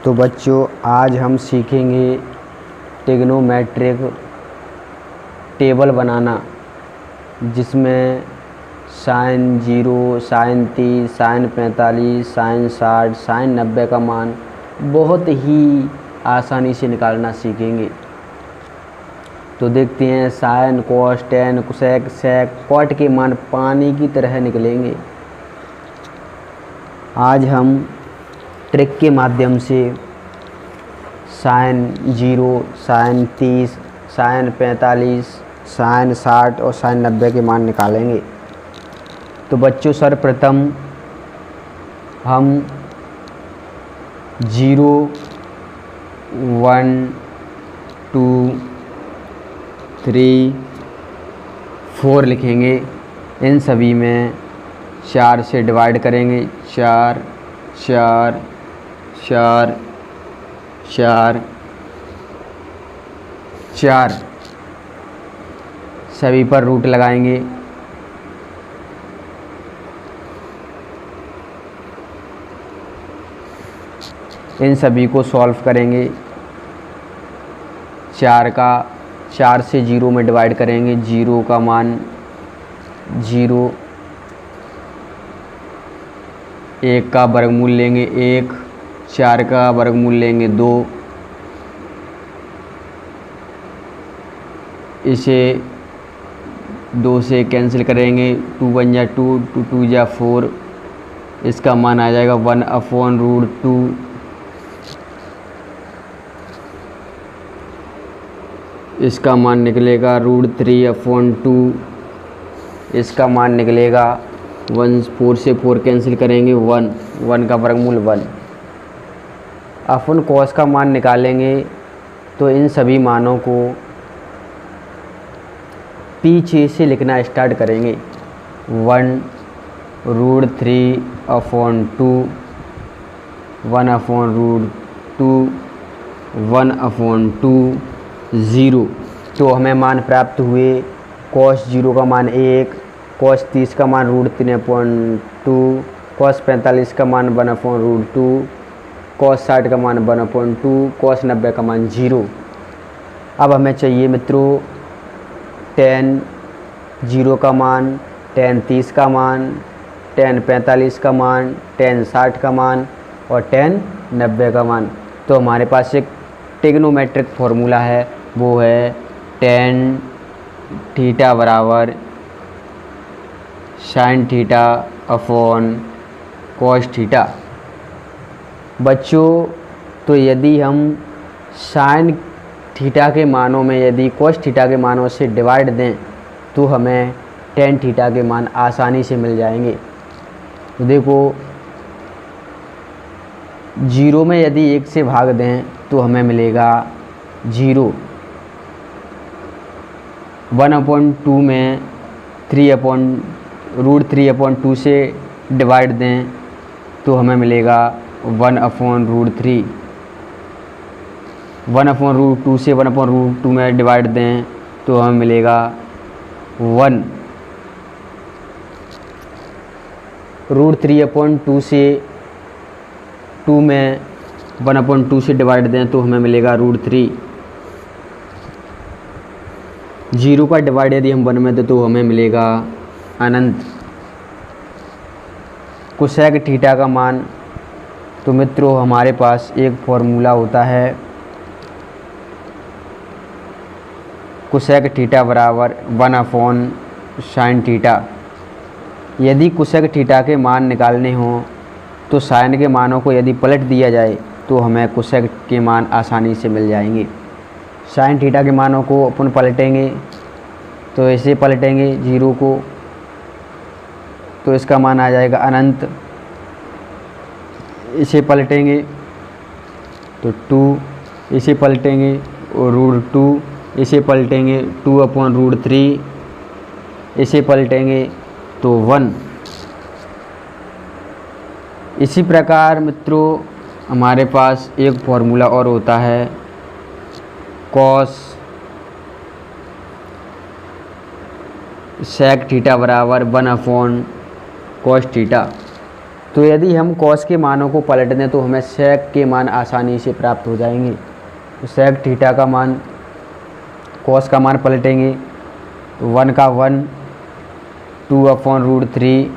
तो बच्चों आज हम सीखेंगे ट्रिग्नोमेट्रिक टेबल बनाना, जिसमें sine 0, sine 30, sine 45, sine 60, sine 90 का मान बहुत ही आसानी से निकालना सीखेंगे। तो देखते हैं, साइन, कॉस, टेन, कोसेक, सेक, कॉट के मान पानी की तरह निकलेंगे। आज हम ट्रिक के माध्यम से साइन 0, साइन 30, साइन 45, साइन 60 और साइन 90 के मान निकालेंगे। तो बच्चों सर्वप्रथम हम 0, 1, 2, 3, 4 लिखेंगे। इन सभी में 4 से डिवाइड करेंगे। 4, 4, 4, 4, 4 सभी पर रूट लगाएंगे। इन सभी को सॉल्व करेंगे। 4 से 0 में डिवाइड करेंगे। 0 का मान 0, 1 का वर्गमूल लेंगे 1, 4 का वर्गमूल लेंगे 2, इसे 2 से कैंसिल करेंगे। 2 1 जा 2, 2 2 जा 4, इसका मान आ जाएगा 1/√2। इसका मान निकलेगा √3/2। इसका मान निकलेगा 1, 4 से 4 कैंसिल करेंगे 1, 1 का वर्गमूल 1। अपन कॉस का मान निकालेंगे, तो इन सभी मानों को पीछे से लिखना स्टार्ट करेंगे। 1√3/2, 1/√2, 1/2, 0। तो हमें मान प्राप्त हुए। कॉस 0 का मान 1, कॉस 30 का मान √3/2, कॉस 45 का मान 1/√2, कॉस 60 का मान 1/2, कॉस 90 का मान 0। अब हमें चाहिए मित्रों tan 0 का मान, tan 30 का मान, tan 45 का मान, tan 60 का मान और tan 90 का मान। तो हमारे पास एक ट्रिग्नोमेट्रिक फॉर्मूला है, वो है tan थीटा बराबर sine theta upon cos theta. बच्चों, तो यदि हम साइन थीटा के मानों में यदि कॉस थीटा के मानों से डिवाइड दें, तो हमें टेन थीटा के मान आसानी से मिल जाएंगे। तो देखो, 0 में यदि 1 से भाग दें तो हमें मिलेगा 0। 1/2 में √3/2 से डिवाइड दें तो हमें मिलेगा 1/√3। 1/√2 से 1/√2 में डिवाइड दें तो हमें मिलेगा 1। √3/2 से 2 में 1/2 से डिवाइड दें तो हमें मिलेगा √3। 0 का डिवाइड यदि हम 1 में दें तो हमें मिलेगा अनंत। कोसेक थीटा का मान, तो मित्रों हमारे पास एक फॉर्मूला होता है, कोसेक थीटा बराबर 1/sin थीटा। यदि कोसेक थीटा के मान निकालने हों तो साइन के मानों को यदि पलट दिया जाए तो हमें कोसेक के मान आसानी से मिल जाएंगे। साइन थीटा के मानों को अपन पलटेंगे, तो ऐसे पलटेंगे 0 को, तो इसका मान आ जाएगा अनंत। इसे पलटेंगे तो 2, इसे पलटेंगे और √2, इसे पलटेंगे 2/√3, इसे पलटेंगे तो 1। इसी प्रकार मित्रों हमारे पास एक फॉर्मूला और होता है, कॉस सेक थीटा बराबर 1/cos थीटा। तो यदि हम कॉस के मानों को पलट दें तो हमें सेक के मान आसानी से प्राप्त हो जाएंगे। तो सेक थीटा का मान, कॉस का मान पलटेंगे तो 1 का 1, 2/√3,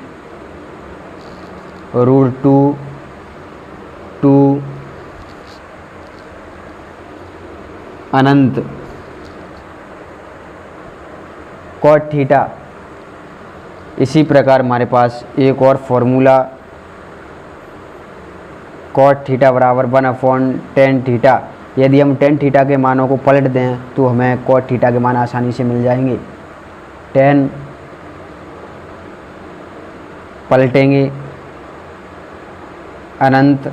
√2, 2 अनंत कॉट थीटा। इसी प्रकार हमारे पास एक और फॉर्मूला कॉट थीटा बराबर 1/tan थीटा। यदि हम tan थीटा के मानों को पलट दें तो हमें कॉट थीटा के मान आसानी से मिल जाएंगे। tan पलटेंगे अनंत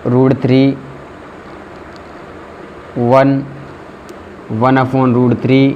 √3, 1/√3